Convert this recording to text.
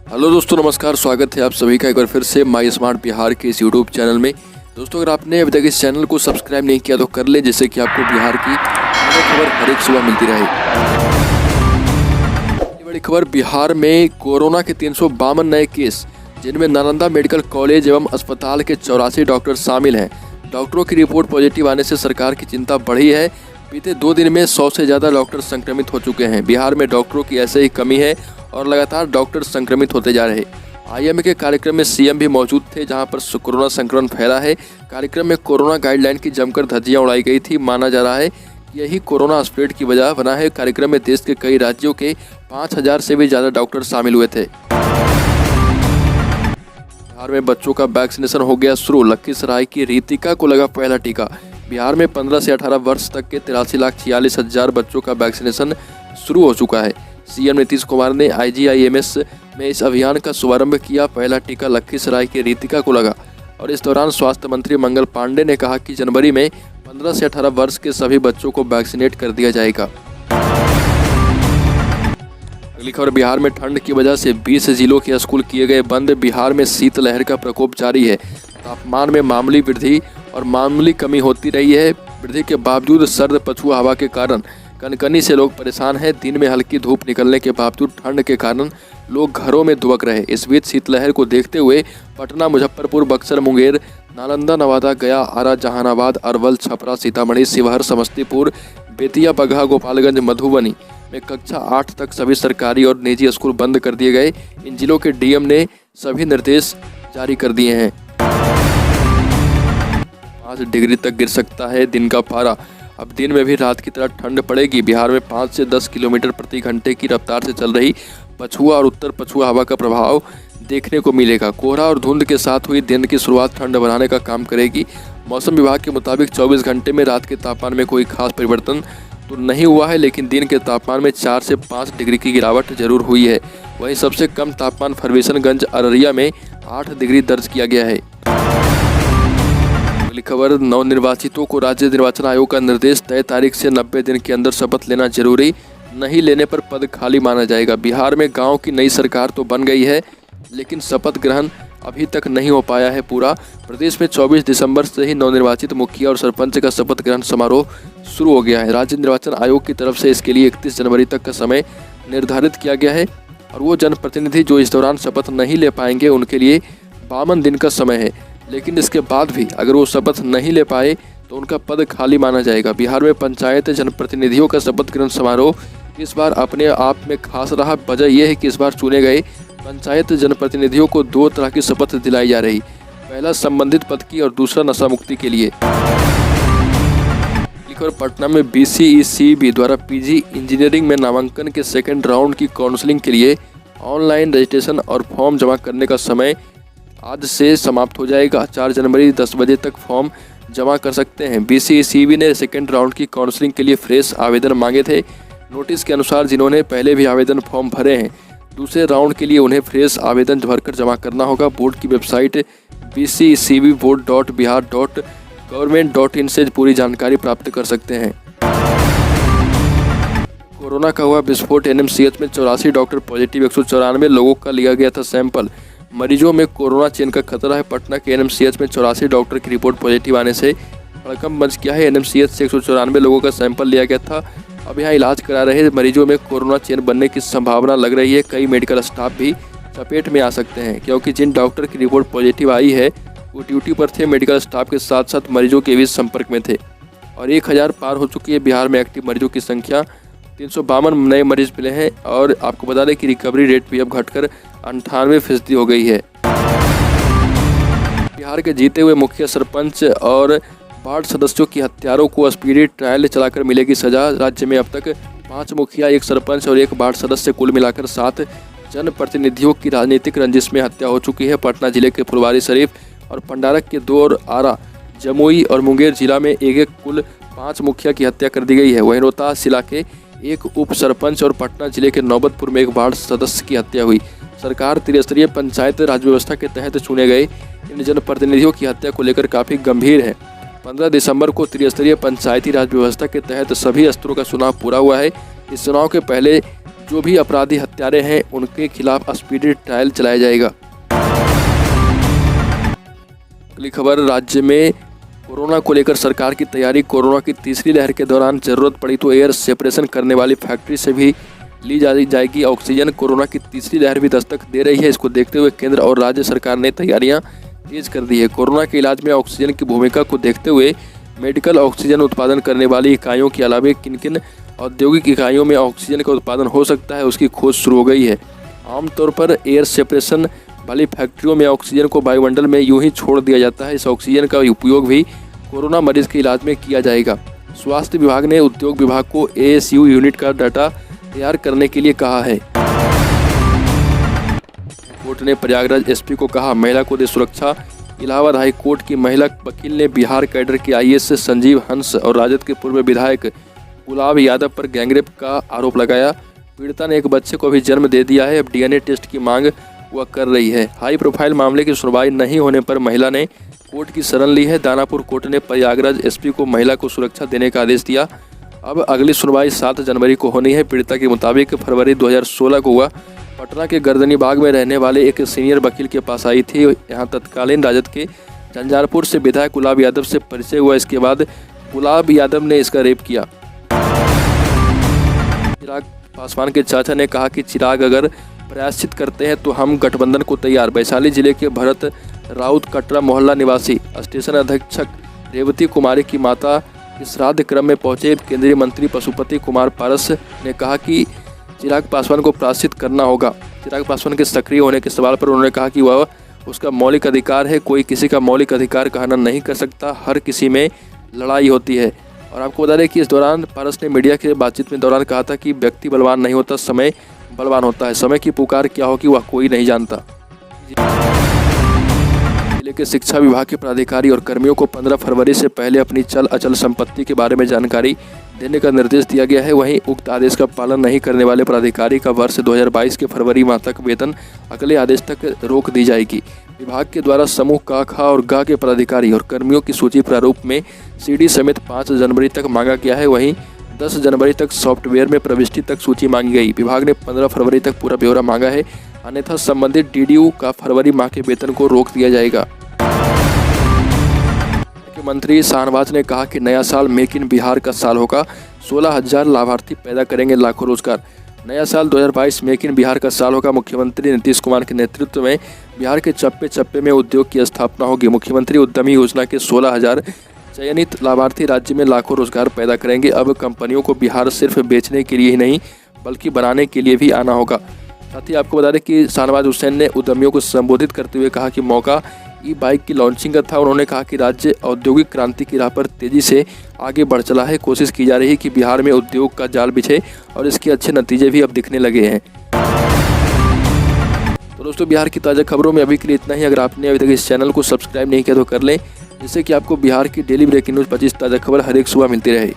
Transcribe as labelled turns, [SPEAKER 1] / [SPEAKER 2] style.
[SPEAKER 1] Hello दोस्तों, नमस्कार। स्वागत है आप सभी का एक बार फिर से माई स्मार्ट बिहार के इस यूट्यूब चैनल में। दोस्तों, अगर आपने अभी तक इस चैनल को सब्सक्राइब नहीं किया तो कर लें, जिससे कि आपको बिहार की बड़ी खबर हर एक सुबह मिलती रहे। बड़ी खबर, बिहार में कोरोना के 352 नए केस, जिनमें नालंदा मेडिकल कॉलेज एवं अस्पताल के 84 डॉक्टर शामिल हैं। डॉक्टरों की रिपोर्ट पॉजिटिव आने से सरकार की चिंता बढ़ी है। बीते 2 दिन में 100 से ज़्यादा डॉक्टर संक्रमित हो चुके हैं। बिहार में डॉक्टरों की ऐसे ही कमी है और लगातार डॉक्टर संक्रमित होते जा रहे। आईएमए के कार्यक्रम में सीएम भी मौजूद थे, जहां पर कोरोना संक्रमण फैला है। कार्यक्रम में कोरोना गाइडलाइन की जमकर धज्जियां उड़ाई गई थी। माना जा रहा है कि यही कोरोना स्प्रेड की वजह बना है। कार्यक्रम में देश के कई राज्यों के 5000 से भी ज़्यादा डॉक्टर शामिल हुए थे। बिहार में बच्चों का वैक्सीनेशन हो गया शुरू। लखीसराय की रीतिका को लगा पहला टीका। बिहार में 15 से 18 वर्ष तक के 83,46,000 बच्चों का वैक्सीनेशन शुरू हो चुका है। सीएम नीतीश कुमार ने IGIMS में इस अभियान का शुभारंभ किया। पहला टीका लखीसराय की रीतिका को लगा और इस दौरान स्वास्थ्य मंत्री मंगल पांडे ने कहा कि जनवरी में 15 से 18 वर्ष के सभी बच्चों को वैक्सीनेट कर दिया जाएगा। अगली खबर, बिहार में ठंड की वजह से 20 जिलों के स्कूल किए गए बंद। बिहार में शीतलहर का प्रकोप जारी है। तापमान में मामूली वृद्धि और मामूली कमी होती रही है। वृद्धि के बावजूद सर्द पछुआ हवा के कारण कनकनी से लोग परेशान हैं। दिन में हल्की धूप निकलने के बावजूद ठंड के कारण लोग घरों में दुबक रहे। इस बीच शीतलहर को देखते हुए पटना, मुजफ्फरपुर, बक्सर, मुंगेर, नालंदा, नवादा, गया, आरा, जहानाबाद, अरवल, छपरा, सीतामढ़ी, शिवहर, समस्तीपुर, बेतिया, बगहा, गोपालगंज, मधुबनी में कक्षा 8 तक सभी सरकारी और निजी स्कूल बंद कर दिए गए। इन जिलों के डीएम ने सभी निर्देश जारी कर दिए हैं। 5 डिग्री तक गिर सकता है दिन का पारा। अब दिन में भी रात की तरह ठंड पड़ेगी। बिहार में 5 से 10 किलोमीटर प्रति घंटे की रफ्तार से चल रही पछुआ और उत्तर पछुआ हवा का प्रभाव देखने को मिलेगा। कोहरा और धुंध के साथ हुई दिन की शुरुआत ठंड बढ़ाने का काम करेगी। मौसम विभाग के मुताबिक 24 घंटे में रात के तापमान में कोई खास परिवर्तन तो नहीं हुआ है, लेकिन दिन के तापमान में 4 से 5 डिग्री की गिरावट जरूर हुई है। वहीं सबसे कम तापमान फर्गुसनगंज, अररिया में 8 डिग्री दर्ज किया गया है। अगली खबर, नवनिर्वाचितों को राज्य निर्वाचन आयोग का निर्देश, तय तारीख से 90 दिन के अंदर शपथ लेना जरूरी, नहीं लेने पर पद खाली माना जाएगा। बिहार में गांव की नई सरकार तो बन गई है, लेकिन शपथ ग्रहण अभी तक नहीं हो पाया है पूरा। प्रदेश में 24 दिसंबर से ही नवनिर्वाचित मुखिया और सरपंच का शपथ ग्रहण समारोह शुरू हो गया है। राज्य निर्वाचन आयोग की तरफ से इसके लिए 31 जनवरी तक का समय निर्धारित किया गया है और वो जनप्रतिनिधि जो इस दौरान शपथ नहीं ले पाएंगे उनके लिए 52 दिन का समय है। लेकिन इसके बाद भी अगर वो शपथ नहीं ले पाए तो उनका पद खाली माना जाएगा। बिहार में पंचायत जनप्रतिनिधियों का शपथ ग्रहण समारोह इस बार अपने आप में खास रहा। वजह यह है कि इस बार चुने गए पंचायत जनप्रतिनिधियों को 2 तरह की शपथ दिलाई जा रही। पहला संबंधित पद की और दूसरा नशा मुक्ति के लिए। पटना में BCECB द्वारा PG इंजीनियरिंग में नामांकन के सेकेंड राउंड की काउंसलिंग के लिए ऑनलाइन रजिस्ट्रेशन और फॉर्म जमा करने का समय आज से समाप्त हो जाएगा। 4 जनवरी 10 बजे तक फॉर्म जमा कर सकते हैं। BCECB ने सेकेंड राउंड की काउंसलिंग के लिए फ्रेश आवेदन मांगे थे। नोटिस के अनुसार जिन्होंने पहले भी आवेदन फॉर्म भरे हैं, दूसरे राउंड के लिए उन्हें फ्रेश आवेदन भरकर जमा करना होगा। बोर्ड की वेबसाइट bcecbboard.bihar.government.in से पूरी जानकारी प्राप्त कर सकते हैं। कोरोना का हुआ विस्फोट। NMCH में 84 डॉक्टर पॉजिटिव, 194 लोगों का लिया गया था सैंपल। मरीजों में कोरोना चेन का खतरा है। पटना के NMCH में 84 डॉक्टर की रिपोर्ट पॉजिटिव आने से हड़कंप मच गया है। NMCH से 194 लोगों का सैंपल लिया गया था। अब यहाँ इलाज करा रहे मरीजों में कोरोना चेन बनने की संभावना लग रही है। कई मेडिकल स्टाफ भी चपेट में आ सकते हैं, क्योंकि जिन डॉक्टर की रिपोर्ट पॉजिटिव आई है वो ड्यूटी पर थे, मेडिकल स्टाफ के साथ साथ मरीजों के बीच संपर्क में थे और 1000 पार हो चुकी है। बिहार में एक्टिव मरीजों की संख्या 352 नए मरीज मिले हैं और आपको बता दें कि रिकवरी रेट भी अब घटकर 98% हो गई है। बिहार के जीते हुए मुखिया, सरपंच और वार्ड सदस्यों की हत्यारों को स्पीडी ट्रायल चलाकर मिलेगी सजा। राज्य में अब तक 5 मुखिया, 1 सरपंच और 1 वार्ड सदस्य, कुल मिलाकर 7 जनप्रतिनिधियों की राजनीतिक रंजिश में हत्या हो चुकी है। पटना जिले के फुलवारी शरीफ और पंडारक के 2 और आरा, जमुई और मुंगेर जिला में एक कुल 5 मुखिया की हत्या कर दी गई है। वहीं रोहतास जिला के 1 उप सरपंच और पटना जिले के नौबतपुर में 1 वार्ड सदस्य की हत्या हुई। सरकार त्रिस्तरीय पंचायत राज व्यवस्था के तहत चुने गए इन जनप्रतिनिधियों की हत्या को लेकर काफ़ी गंभीर है। 15 दिसंबर को त्रिस्तरीय पंचायती राज व्यवस्था के तहत सभी स्तरों का चुनाव पूरा हुआ है। इस चुनाव के पहले जो भी अपराधी हत्यारे हैं उनके खिलाफ स्पीडी ट्रायल चलाया जाएगा। अगली खबर, राज्य में कोरोना को लेकर सरकार की तैयारी। कोरोना की तीसरी लहर के दौरान जरूरत पड़ी तो एयर सेपरेशन करने वाली फैक्ट्री से भी ली जाएगी ऑक्सीजन। कोरोना की तीसरी लहर भी दस्तक दे रही है। इसको देखते हुए केंद्र और राज्य सरकार ने तैयारियां तेज कर दी है। कोरोना के इलाज में ऑक्सीजन की भूमिका को देखते हुए मेडिकल ऑक्सीजन उत्पादन करने वाली इकाइयों के अलावा किन किन औद्योगिक इकाइयों में ऑक्सीजन का उत्पादन हो सकता है उसकी खोज शुरू हो गई है। आमतौर पर एयर सेपरेशन वाली फैक्ट्रियों में ऑक्सीजन को वायुमंडल में यूं ही छोड़ दिया जाता है। इस ऑक्सीजन का उपयोग भी कोरोना मरीज के इलाज में किया जाएगा। स्वास्थ्य विभाग ने उद्योग विभाग को ASU यूनिट का डाटा तैयार करने के लिए कहा है। कोर्ट ने प्रयागराज SP को कहा, महिला को दे सुरक्षा। इलाहाबाद हाई कोर्ट की महिला वकील ने बिहार कैडर के IAS संजीव हंस और राजद के पूर्व विधायक गुलाब यादव पर गैंगरेप का आरोप लगाया। पीड़िता ने एक बच्चे को भी जन्म दे दिया है। अब DNA टेस्ट की मांग वह कर रही है। हाई प्रोफाइल मामले की सुनवाई नहीं होने पर महिला ने कोर्ट की शरण ली है। दानापुर कोर्ट ने प्रयागराज SP को महिला को सुरक्षा देने का आदेश दिया। अब अगली सुनवाई 7 जनवरी को होनी है। पीड़िता के मुताबिक फरवरी 2016 को वह पटना के गर्दनी बाग में रहने वाले एक सीनियर वकील के पास आई थी। यहाँ तत्कालीन राजद के झंझारपुर से विधायक गुलाब यादव से परिचय हुआ। इसके बाद गुलाब यादव ने इसका रेप किया। चिराग पासवान के चाचा ने कहा कि चिराग अगर प्रायश्चित करते हैं तो हम गठबंधन को तैयार। वैशाली जिले के भरत राउत कटरा मोहल्ला निवासी स्टेशन अधीक्षक रेवती कुमारी की माता के श्राद्ध क्रम में पहुंचे केंद्रीय मंत्री पशुपति कुमार पारस ने कहा कि चिराग पासवान को प्रायश्चित करना होगा। चिराग पासवान के सक्रिय होने के सवाल पर उन्होंने कहा कि वह उसका मौलिक अधिकार है। कोई किसी का मौलिक अधिकार का हनन नहीं कर सकता। हर किसी में लड़ाई होती है। और आपको बता दें कि इस दौरान पारस ने मीडिया के बातचीत में दौरान कहा था कि व्यक्ति बलवान नहीं होता, समय बलवान होता है। समय की पुकार क्या होगी वह कोई नहीं जानता। जिले के शिक्षा विभाग के प्राधिकारी और कर्मियों को 15 फरवरी से पहले अपनी चल अचल संपत्ति के बारे में जानकारी देने का निर्देश दिया गया है। वहीं उक्त आदेश का पालन नहीं करने वाले प्राधिकारी का वर्ष 2022 के फरवरी माह तक वेतन अगले आदेश तक रोक दी जाएगी। विभाग के द्वारा समूह क, ख और ग के प्राधिकारी और कर्मियों की सूची प्रारूप में CD समेत 5 जनवरी तक मांगा गया है। वहीं 10 जनवरी तक सॉफ्टवेयर में प्रविष्टि तक सूची मांगी गई। विभाग ने 15 फरवरी तक पूरा ब्यौरा मांगा है, अन्यथा संबंधित DDU का फरवरी माह के वेतन को रोक दिया जाएगा। मुख्यमंत्री शाहनवाज ने कहा कि नया साल मेक इन बिहार का साल होगा। 16,000 लाभार्थी पैदा करेंगे लाखों रोजगार। नया साल 2022 मेक इन बिहार का साल होगा। मुख्यमंत्री नीतीश कुमार के नेतृत्व में बिहार के चप्पे चप्पे में उद्योग की स्थापना होगी। मुख्यमंत्री उद्यमी योजना के 16,000 चयनित लाभार्थी राज्य में लाखों रोजगार पैदा करेंगे। अब कंपनियों को बिहार सिर्फ बेचने के लिए ही नहीं बल्कि बनाने के लिए भी आना होगा। साथ ही आपको बता दें कि शाहनवाज हुसैन ने उद्यमियों को संबोधित करते हुए कहा कि मौका ई-बाइक की लॉन्चिंग का था। उन्होंने कहा कि राज्य औद्योगिक क्रांति की राह पर तेजी से आगे बढ़ चला है। कोशिश की जा रही है कि बिहार में उद्योग का जाल बिछे और इसके अच्छे नतीजे भी अब दिखने लगे हैं। तो दोस्तों, बिहार की ताज़ा खबरों में अभी के लिए इतना ही। अगर आपने अभी तक इस चैनल को सब्सक्राइब नहीं किया तो कर लें, जिससे कि आपको बिहार की डेली ब्रेकिंग न्यूज़ 25 ताज़ा खबर हर एक सुबह मिलती रहे।